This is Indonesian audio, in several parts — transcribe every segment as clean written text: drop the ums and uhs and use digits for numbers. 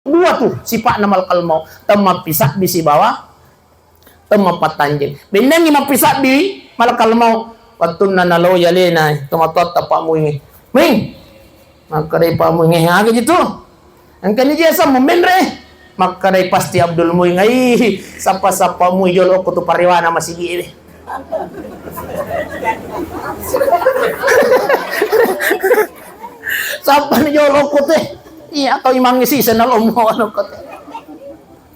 dua tuh sifat namal kalmau tempat pisah bisi bawah tempat patanjing bendang lima pisah bi mal kalmau watun nanalo yalena tomatot tapamu ini ming makarai pamu ini aga gitu angkan dia sama memendre makarai pasti Abdul mu ngai sapa mu jolo ko tu pariwana masih gini sapa ni jolo ko teh iya atau imang isi senal omo ano ko teh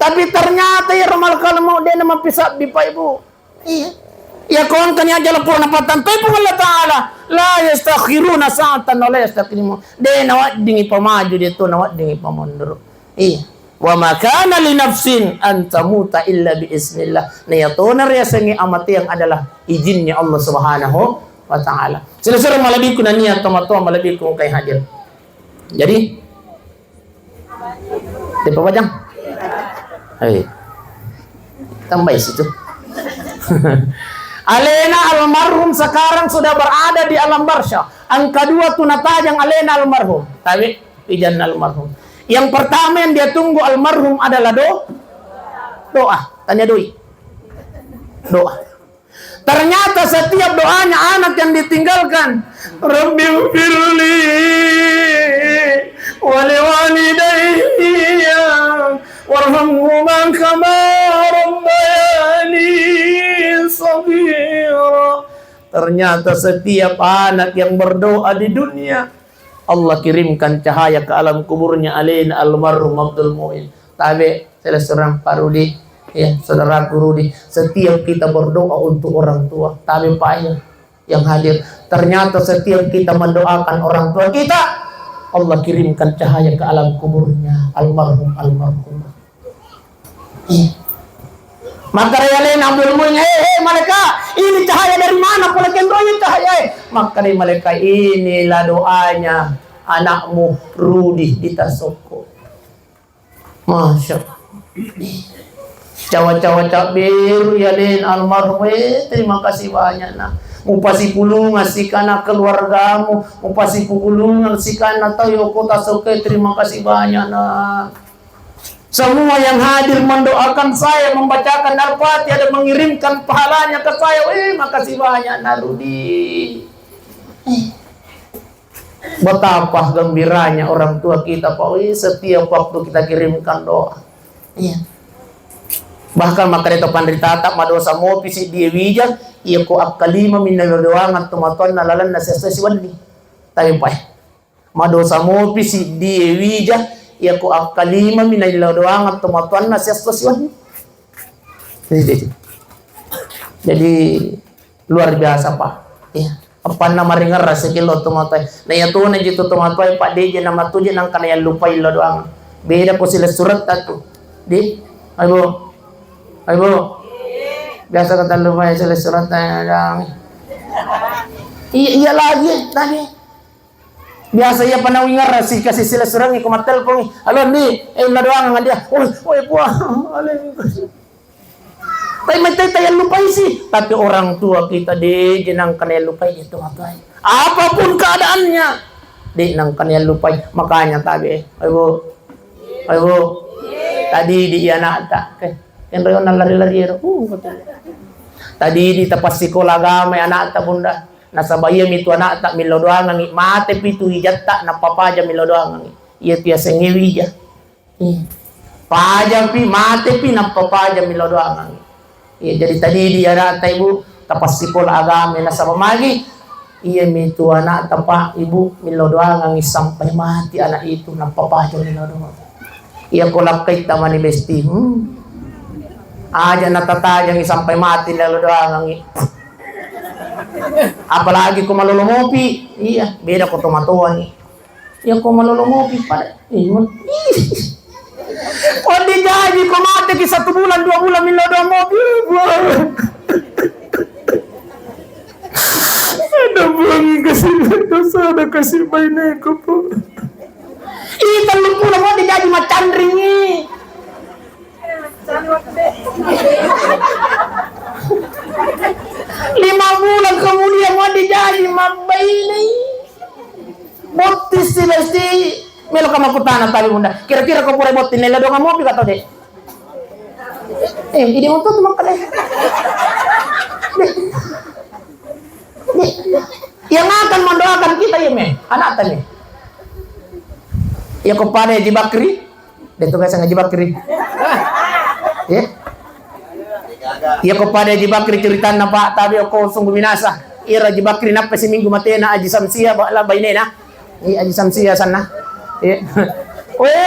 tapi ternyata ya ramal kalmau dia nama pisah bi pa ibu iya ya kawan kanya aja lepur napatan tapi Allah Ta'ala la yastakhiruna sa'atan wa la yastaqdimun de nawat dingi pamaju dia tu nawat dingi pamundur iya wa ma kana li nafsin an tamuta illa bi ismillah nayatuna riasangi amati yang adalah izinnya Allah Subhanahu wa Ta'ala sila-sila malabi ko na niya tomato malabi ko kay hadir jadi di pabajang ay tambay situ Alena almarhum sekarang sudah berada di alam barzah. Yang kedua tunatajang Alena almarhum. Tapi ijan almarhum. Yang pertama yang dia tunggu almarhum adalah doa. Tanya doi. Doa. Ternyata setiap doanya anak yang ditinggalkan. Rabbi firli wali walidayya warhamhuma kama rabbayani saghira. Ternyata setiap anak yang berdoa di dunia Allah kirimkan cahaya ke alam kuburnya Alena almarhum Abdul Muin. Tapi salah seorang Parudi ya, saudara Rudi, setiap kita berdoa untuk orang tua, tapi Pak yang hadir, ternyata setiap kita mendoakan orang tua kita, Allah kirimkan cahaya ke alam kuburnya almarhum. Maka Alena Abdul Muin, mereka ini cahaya dari mana? Pula kendronya cahaya. Maka mereka inilah doanya anakmu Rudi di Tasoko. Masya Allah. Cawa-cawa biru ya Len almarhum terima kasih banyak nah upasi pulungan si kana keluargamu upasi pulungan si kana tahu yo kota Soke terima kasih banyak nah semua yang hadir mendoakan saya membacakan Al-Fatihah dan mengirimkan pahalanya ke saya makasih banyak nah Rudi betapa gembiranya orang tua kita Pak setiap waktu kita kirimkan doa iya. Bahkan maka itu pandritata madosa mo pisi dia wija iya ko akalima minalodoangan tumaton nalalan na sesesi wandi tayo pa madosa mo pisi dia wija iya ko akalima minalodoangan tumaton na sesesi wandi jadi luar biasa Pak iya apa nama ringar rasa kilo tumatay na yato na jito tumatay Pak di dyan na matudyan ang kanayan lupay lodoangan beda po sila surat tato di ayo biasa kata lupa ya surat iya lagi tadi biasa ya panawingar si kasih sila surat ni kumatel pong halo ni na doang nga dia oy puah tayo lupa sih tapi orang tua kita di jenang kanaya lupa itu apapun keadaannya di nang kanaya lupa makanya tabi ayo tadi di anak tak yang rayon na lari-lariero. Tadi di tapas sekolah gamay anak ta bunda. Nasa bayam itu anak ta milodoang ngi mate pitu hijat ta napapaja milodoang ngi. Iya tiya sengewija. Paja pi mate pi napapaja milodoang ngi. Iya jadi tadi di anak ta ibu tapas sekolah agama nasa pamagi. Iya mitu anak ta pa ibu milodoang ngi sampai mati anak itu napapaja milodoang. Iya kolap kay tamani besti. Aja natatajang sampai mati lalu doang apalagi ko malulumopi iya beda ko tumatuan iya ko malulumopi pada kok di jadi ko mati ki 1 bulan 2 bulan milodo mobil ada buang kasih dosa ada kasih mainnya ko po ita lupa mo di jadi macan ringi 5 bulan kemudian mau dijadi mabailai motis silesti melo kama kutan ceritana tabi bunda. Kira-kira kau pura botin nela dong mau kata deh. Ini untuk teman kalian. Yang akan mendoakan kita ya me, anak tadi. Ya kepada Haji Bakri, dia tuh guys Haji Bakri. Ya. Ya kepada Haji Bakri cerita napa tabi aku sungguh binasa. Ira Haji Bakri napa seminggu matena Haji Samsia bala bainena. Iya Haji Samsia sana. Ya.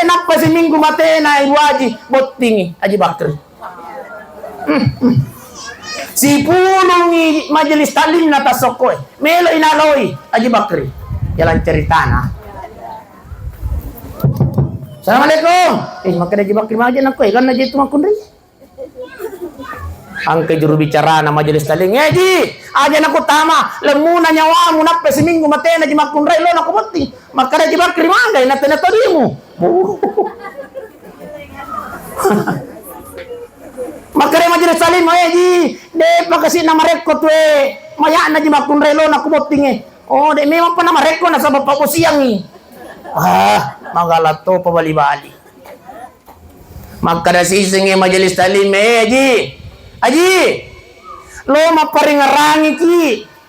Napa seminggu matena Ibu Haji botingi Haji Bakri. Si punungi majelis talim na tasokoy. Melo inaloy Haji Bakri. Jalan ceritana. Assalamualaikum. Maka Haji Bakri maja nakoy kan aja itu makundri. Angke juru bicara na majelis talim. Haji, aja naku tama. Lemuna nyawamu napa seminggu matena Haji makundri lo naku boting. Maka Haji Bakri maga na tadimu. Makare majelis salim Haji de pakasi nama rekod we maya na di makun relo na kuboting de memang pa nama rekod na sa bapak ko siyang magalato pabali-bali makara sising majelis salim Haji lo maparingarangi ki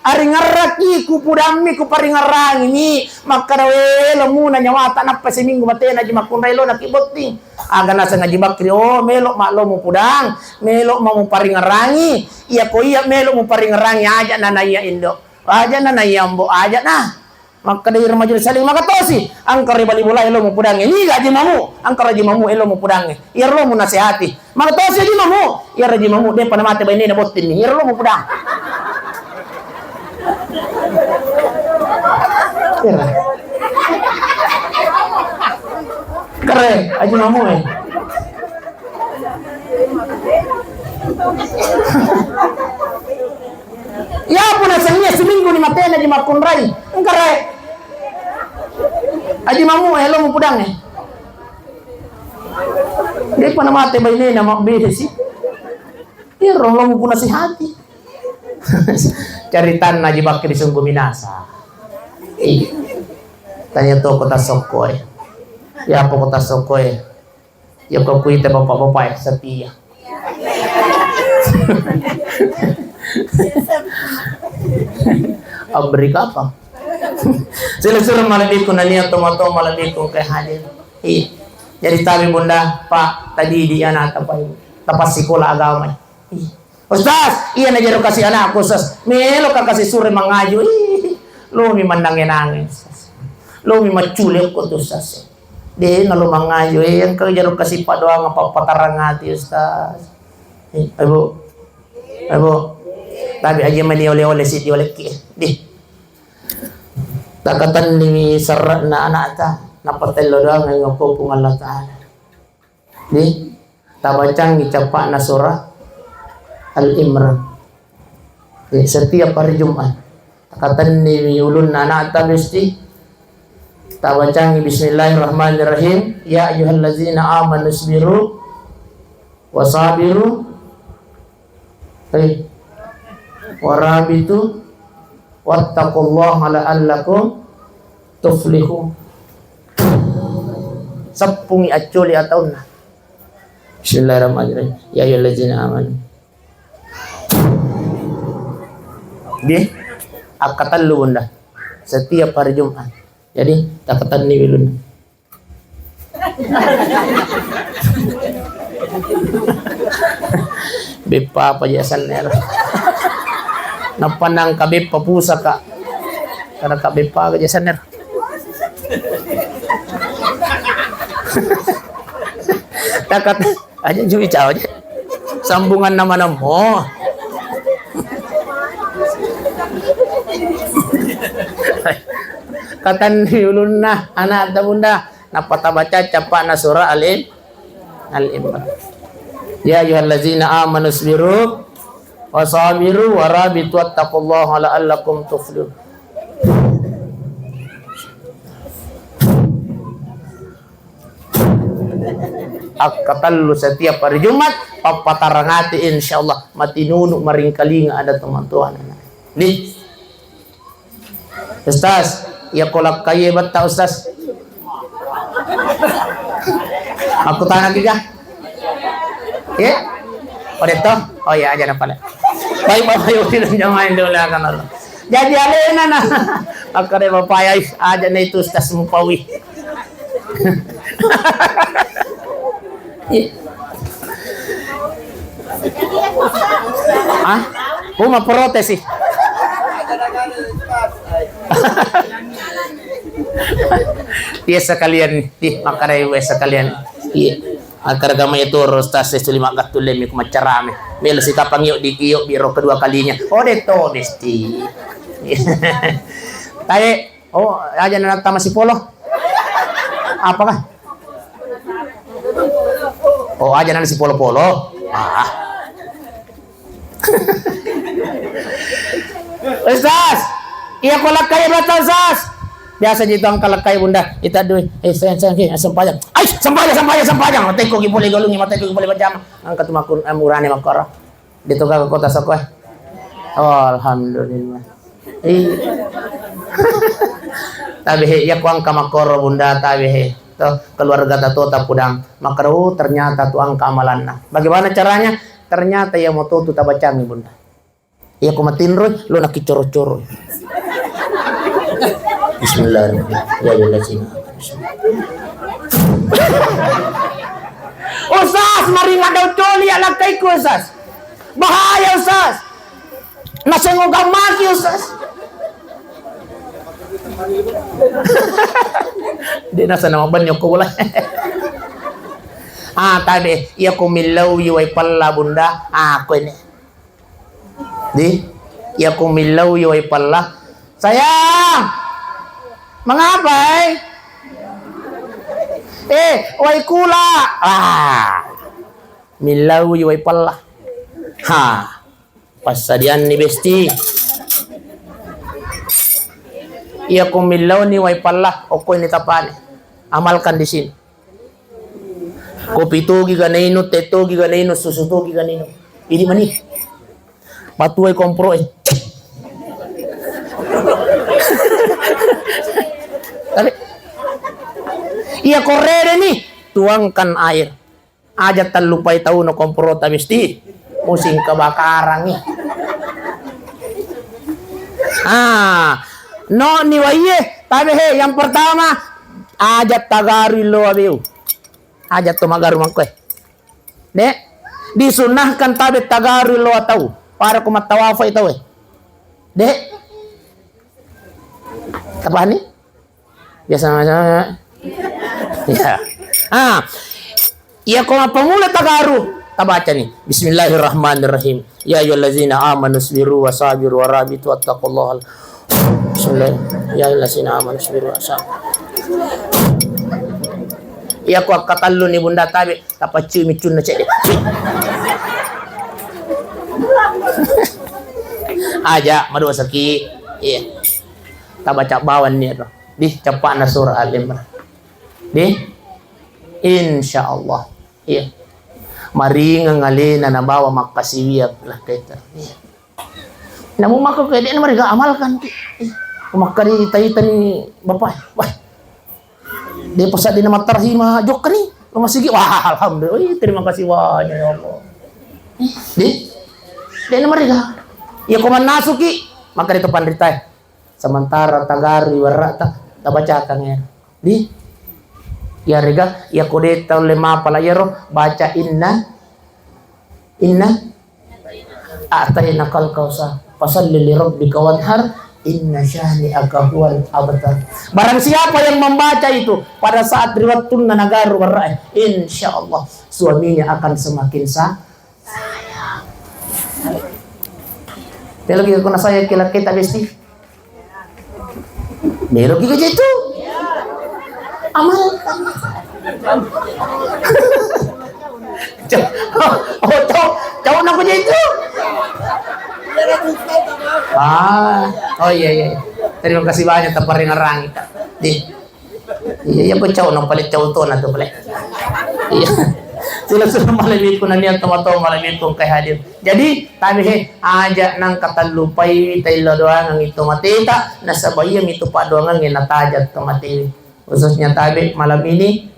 ari ngaraki ku pudami ku paringarangi ni makara we lo muna nyawata na pa seminggu matena di makun relo na kiboting aga nasa Haji Bakri melok maklo mo pudang melok mau paringarangi iya ko iya melok mo paringarangi aja na naya indo aja na naya ambo aja na maka dari majelis saling maka tosi angkar bali bola elo mo pudang ini gaji mamu angkar Haji mamu elo mo pudang iya lo mo nasihati maka tosi Haji mamu iya Haji mamu de panamate baini na botin ni iya lo mo pudang keren Haji mamu ya pun asalnya seminggu ni matena di makundrai kere Haji mamu lo mau pudang dia pernah mati bayi nama beda sih ya orang lo mau pun nasihati caritan Haji Bakri sungguh binasa tanya tuh kota Sokoy ya apa kota Sokoy ya kau kuita bapak-bapak setia beri apa sila-sila malabik ko na niya tumato malabik ko kay hadir jadi tabi bunda pak tadi dia na tapas sikola agama Ustaz iya na jero kasi anak ko Ustaz melo ka kasi sure mangayo lo mi mandangin lo mi maculip ko to Ustaz de na lo mangayo yang ka jero kasi pa doang papatarangati Ustaz ayo tabi aja mali oleh siti oleh ki di takatan ni sarat na anak ta napatelo doang ng pupung Allah Ta'ala di tabacang gicapak na surah Al-Imran setiap hari Jumat takatan ni ulun na anak ta besti tabacang bismillahirrahmanirrahim ya ayyuhallazina amanu isbiru wasabiru warabitu wattaqullaha la'allakum tuflihun sapungi aculi ataun bismillahirrahmanirrahim ya ayyuhallazina amanu di akatan lu bunda setiap hari Jumat jadi takatan ni wilun bepa pajasan ner napanang kabip papusa ka karena kabip pa pajasan ner takat aja jui caw aja sambungan nama mo katan diulun na anak bunda napata baca capak na surah Al-Imran ya ayyuhallazina amanu isbiru wasabiru warabitu wattaqullaha la'allakum tuflihun akatallu setiap hari Jumat papatarangati insyaallah matinunu maringkalinga ada teman-teman nih Ustaz ya kolak kaya bata Ustaz Aku tanya juga. Ya? Oh dito? Oh iya aja na pala. Baik Bapak Ibu dan jamaah yang dimuliakan Allah. Jadi alena na. Ako rin mapayay aja na itu tas mupawi. Ah? Maprotes eh. Iya sekalian, makaray sekalian. Iya. Agar gamay itu rostas itu 5 gatulem ko macarame. Melo si kapangyo di kiyo biro kedua kalinya. Oh deto desti. Tayo, aja na nagtama si Polo. Apa kah? Aja na si Polo-Polo. Ustaz, iya ko lakay bata Ustaz. Biasa dito ang kalakay bunda. Ita doy. Sampayang. Ay, sampayang. Matay ko gipuli galungi, matay ko gipuli pajama. Ang katumakon amurane makara. Dito ka kota sa ko. Alhamdulillah. Tabi ya ko ang kamakoro bunda tabi to keluarga tato tapudang makaro ternyata tu ang kamalan na. Bagaimana caranya? Ternyata yang mau tu tabacami bunda. Iya ko matinroy lo nakicoro-coro. Bismillahirrahmanirrahim. Ustaz, mari nga daw toli alag kay ko, Ustaz. Bahaya, Ustaz. Nasengogang maki, Ustaz. Di nasa nama banyo ko wala. Tabi, iya ko milaw yuway pala, bunda. Ako ini. Di, iya ko milaw yuway pala. Sayang! Mengapay? Way kula. Milaw way pala. Pasadian ni besti. Iya kung milaw ni way pala o ko ni tapan. Amalkan di sini. Kopi to giganino, teto giganino, susu to giganino. Ini mani. Patuay kompro Iya korere nih, tuangkan air. Aja talupay tahu no komprota mesti musim kebakaran nih. No ni waye, tapi yang pertama ajat tagari lo abiu. Ajat tumagaru mangkwe. Disunahkan tabe tagari lo atau para kumatawafa itu apa nih? Biasa macam ya. Ya kalau pemula tagaru tabaca nih. Bismillahirrahmanirrahim. Ya ayyuhallazina amanu sabiru wasabiru warabitu wattaqullaha. Bismillah. Ya ayyuhallazina amanu sabiru wasabiru. Ya ko katallo ni bunda tabe tapaci micun na cede. Aja madu saki. Iya. Tabaca bawan ni ro. Di cepat na surah Al-Imran. Insyaallah. Iya. Mari ngalina na bawa makasiwiyak lah kita. Iya. Namun maka kaya di mereka amalkan. Kumakari tayo ni bapak. Wah. Di pasal di nama terhima jok ni. Masih wah alhamdulillah. Terima kasih banyak ya Allah. Di mereka. Ya kuman nasuki maka itu pandritai. Sementara tagari warata tabacakan ya. Ya rega ya kode tahun 5 palayero baca inna atayna kal kausa fasalli li rabbika wanhar inna syani'aka huwal abtar. Barang siapa yang membaca itu pada saat riwatun nagaru warra, insyaallah suaminya akan semakin sayang. Dia lagi kuna saya kila kita besti. Meron giga itu. Amal. Cowok nak punya itu. Iya. Terima kasih banyak taparin orang kita. Iya pun cowok nang palit cowok to na to pala. Iya. Sila malamit ko na niya tomato malamit kong kay hadir. Jadi tabi aja nang katalupay tayo doang ang ito matita nasa bayam ito pa doang ang inatajat tomati. Khususnya tabi malam ini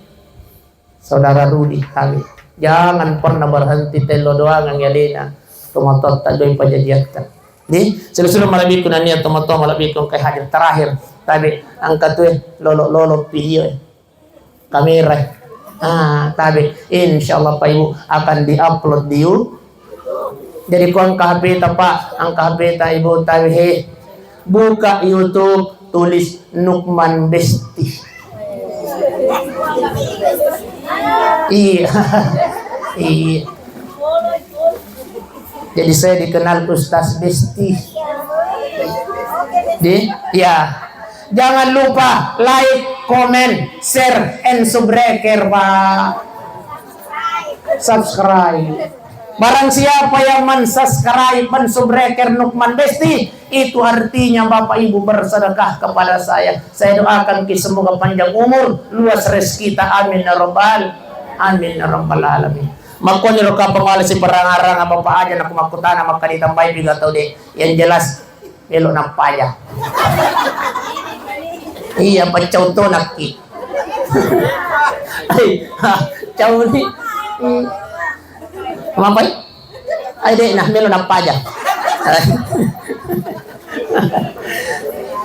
Saudara Rudi kami. Jangan pernah berhenti telo doang ang yalina. Tumatot tadoy pajajiatan. Di, sila malabik ko na niya tumato malabik ko kay hadir terakhir. Tabi ang katuy lolo video kamera. Tabi insyaallah pa ibu akan di-upload di YouTube. Jadi kung kahapita pa, ang kahapita ibu tabi buka YouTube, tulis Nukman Besti. Iya. Iya. Jadi saya dikenal Ustaz Besti. Ya. Jangan lupa like, comment, share, and subscribe, subscribe. Barang siapa yang mensubscribe, mensubscribe Nukman Besti, itu artinya Bapak Ibu bersedekah kepada saya. Saya doakan semoga panjang umur, luas rezeki kita. Amin ya rabbal alamin. Makanya lo kapal si perang-arang apa aja nak makutan maka ditambahin juga tahu deh. Yang jelas belok nampaya. Iya pacau to nakki. Cau ni. Mampai? Ay deh nah belok nampaya.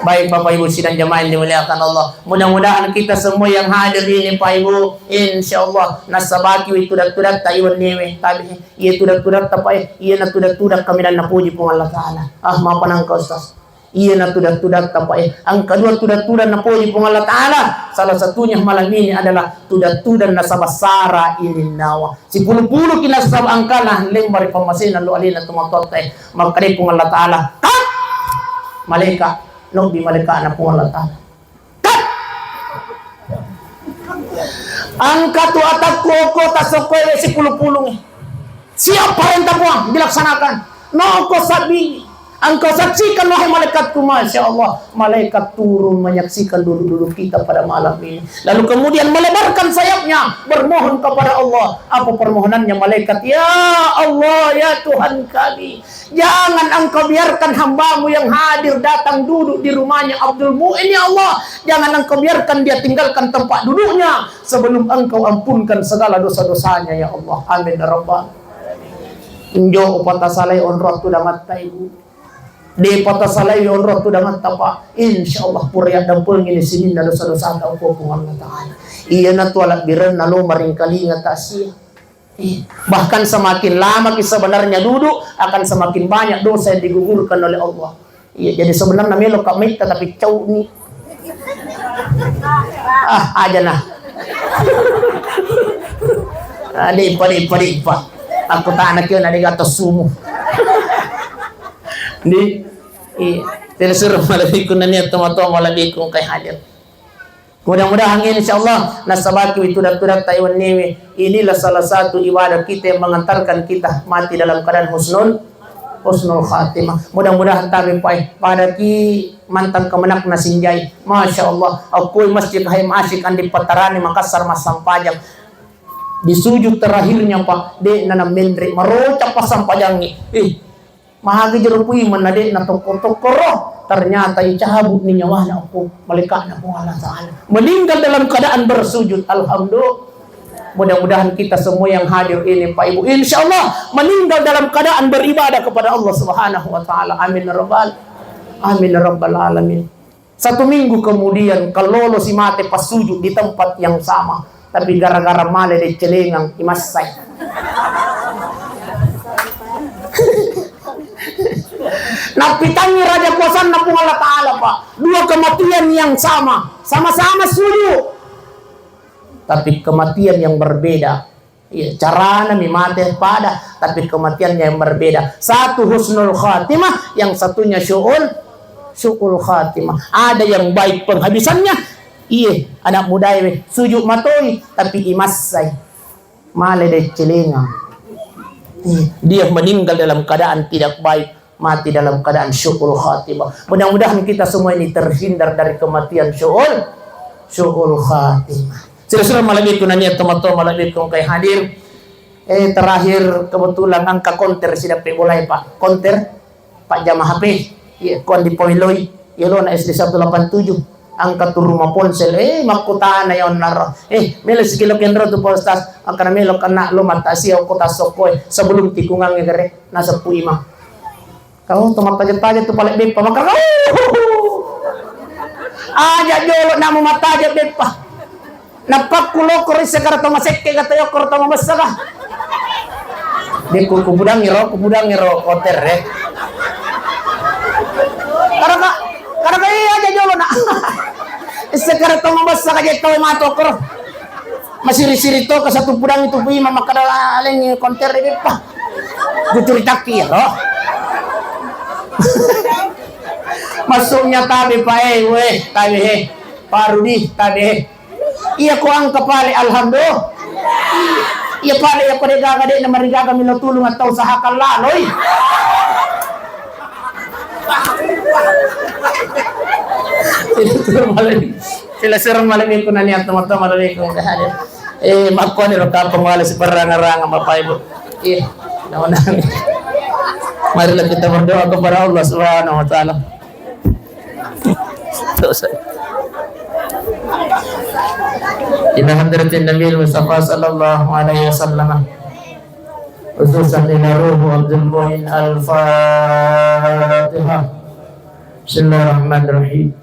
Baik Bapak Ibu sidang jamaah yang dimuliakan Allah. Mudah-mudahan kita semua yang hadir ini Pak Ibu, insyaallah nasabaki itu tudak tayuan niwe tabi iya tudak tapai iya na tudak kami dan napuji pun Allah Taala. Maafan engkau Ustaz. Iya na tudak tapai ang kedua tudak napuji pun Allah Taala. Salah satunya malam ini adalah tudak nasabasara ini nawa. Si puluh-puluh kinasab angkana lembar pamasin lalu alina tumatote makari pun Allah Taala. Malaikat no di malaikat na po Allah Ta'ala. Angkat tu atak koko tasokwe si pulung-pulung. Siapa yang tapuang dilaksanakan? No ko sabi. Engkau saksikan wahai malaikatku, Masya Allah. Malaikat turun menyaksikan dulu-dulu kita pada malam ini. Lalu kemudian melebarkan sayapnya, bermohon kepada Allah. Apa permohonannya malaikat? Ya Allah, ya Tuhan kami, jangan engkau biarkan hambamu yang hadir datang duduk di rumahnya Abdul Mu'in, ya Allah. Jangan engkau biarkan dia tinggalkan tempat duduknya sebelum engkau ampunkan segala dosa-dosanya, ya Allah. Amin ya Rabbal. Injo upata salai onroh tu damat ibu. Di pata salai onroh tu damat tapa. Insyaallah purya dampul ngini sinin na dosa-dosa ta ko kung Allah Taala. Iya na tualat biren na lo maring kalinga tasia. Bahkan semakin lama sebenarnya duduk akan semakin banyak dosa yang digugurkan oleh Allah. Iya, jadi sebenarnya melo kak mita tapi cau ni. Aja nah. Di pa. Aku tak anak yun, adik atas sumu. Telusur malabikun na niya tumato malabikun kay hadir. Mudah-mudahan insyaallah nasabaki tudak-tudak Taiwan niwi. Inilah salah satu ibadah kita yang mengantarkan kita mati dalam keadaan husnul khatimah. Mudah-mudahan tabi pada ki mantan kemenak na sinjay. Masya Allah. Aku masjid hayam asyik andi patarani Makassar mas sampajang. Di sujud terakhirnya Pak de nana mendri marocak pasang pajangi. Mahagi jerupui menade na tokor-tokoro ternyata icabut ni nyawa na aku malaikat na po Allah Taala. Meninggal dalam keadaan bersujud. Alhamdulillah. Mudah-mudahan kita semua yang hadir ini Pak Ibu insyaallah meninggal dalam keadaan beribadah kepada Allah Subhanahu wa taala. Amin ya rabbal alamin. 1 minggu kemudian kalau si mate pas sujud di tempat yang sama, tapi gara-gara male de celengang imasai. Napitangi raja kuasa napung Allah Ta'ala Pak. 2 kematian yang sama-sama sujud, tapi kematian yang berbeda. Caranya mati pada, tapi kematian yang berbeda. Satu husnul khatimah, yang satunya syu'ul khatimah. Ada yang baik penghabisannya. Anak muda sujud matoi, tapi imasai male de celengang. Dia meninggal dalam keadaan tidak baik, mati dalam keadaan syu'ul khatimah. Mudah-mudahan kita semua ini terhindar dari kematian syu'ul khatimah. Sila-sila malabikun na niya tomato malabikun kay hadir. Terakhir kebetulan angka konter sila mulai Pak. Konter Pak jamaah HP. Kon di Poiloy. Yelo na SD 187. angkat tu rumah ponsel, makutaan na yon naro. Melo si kilo kenro tu postas, ang kanamelo kana lo mata siya ko tasokoy sebelum tikungan ngere nasa puima. Kau tu matajet-tajet tu palik bepa makar kau. Aja jolo na mo matajet bepa. Napakulo ko rin sa karato masekke katayo karato mamasaka. Di kubudang ngiro koter Karena iya aja jolo na. Sekarang tong mabasa ka jetoy matokor. Masiri-siri to ka satu pudang itu pi mamakada aleng konter ini pa. Guturita kiro. Masuknya tabi pa tabi parudi tabi. Iya ko ang kapali alhamdulillah. Iya pali ako regagade na marigaga minutulong at tao sa hakal laloy. Sila serang malamig ko na niya tumatama malamig ko dahil magkuha nilo kapang wala si parang-arang mapay mo naunang marilang kita berdoa kepada Allah subhanahu wa ta'ala. Ila hadratin Nabi Mustafa sallallahu alaihi wasallam khususan ila ruhu Abdul Mu'in al-Fatihah. Bismillahirrahmanirrahim.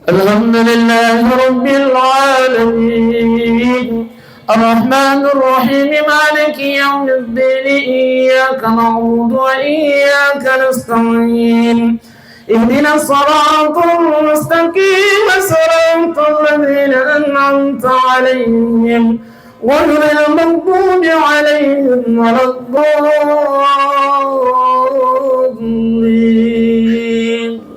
Alhamdulillahi Rabbil Alamin Ar-Rahmanir Rahim Maliki Yawmiddin Iyyaka na'budu wa iyyaka nasta'in Ihdinas siratal mustaqim Siratal ladzina an'amta 'alaihim ghairil maghdubi 'alaihim waladdallin.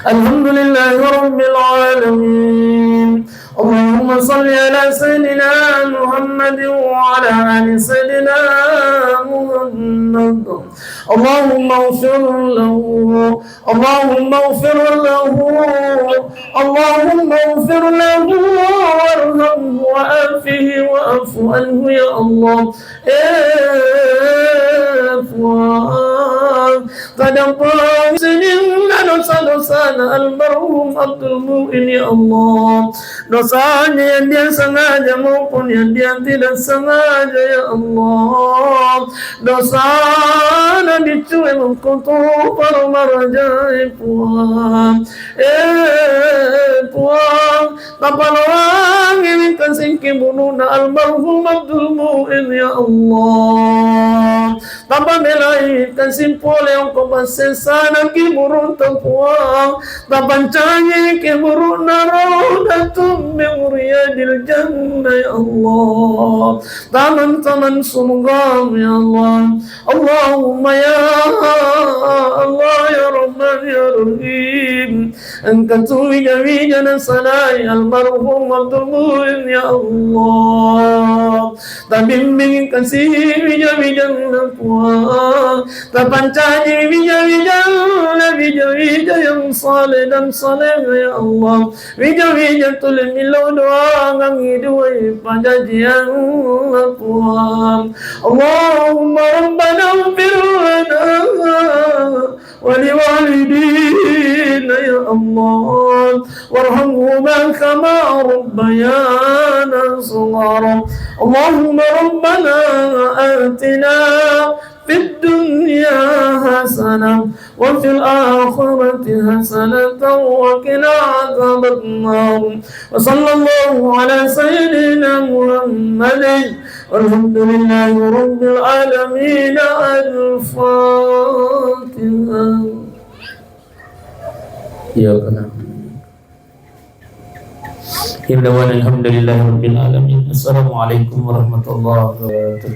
Alhamdulillahi Rabbil Alamin. Allahumma salli ala Sayyidina Muhammad wa ala ali Sayyidina Muhammad. Allahumma ighfir lahu, Allahumma ighfir lahu, Allahumma ighfir lahu warhamhu wa'afihi wa'fu anhu ya Allah. Kadang-kadang senyumlah dosa-dosa almarhum Abdul Mu'in ya Allah. Dosanya yang dia sengaja maupun yang dia tidak sengaja ya Allah. Dosa dicuai mengkutuk para marajai Puang. Puang Tapalang ini kasingki bununa almarhum Abdul Mu'in ya Allah. Tapabelai kasimpole ang kumasesana kiburun tapuang. Tapancanyi kiburun narodatum memuriyadil jannah ya Allah. Taman-taman sumugam ya Allah. Allahumma ya Allah ya Rahman ya Rahim. Engkau tuwija-wija na sanay almarhum Abdul Mu'in ya Allah. Tabimbing kasih wija-wija na puang. Tapancanyi wija-wija yang saleh dan saleh ya Allah. Wija-wija tulim milau doa ngangiduai pajajian na puang. Allahumma rabbana ufir lana waliwalidina ya Allah warhamhuma kama rabbayana saghara. Allahumma rabbana atina fid dunya hasanah wa fil akhirati hasanah wa qina adzabannar. Wa sallallahu ala sayyidina Muhammadin walhamdulillahi rabbil alamin. Al-Fatihah. Ya kana alhamdulillahi rabbil alamin. Assalamualaikum warahmatullahi wabarakatuh.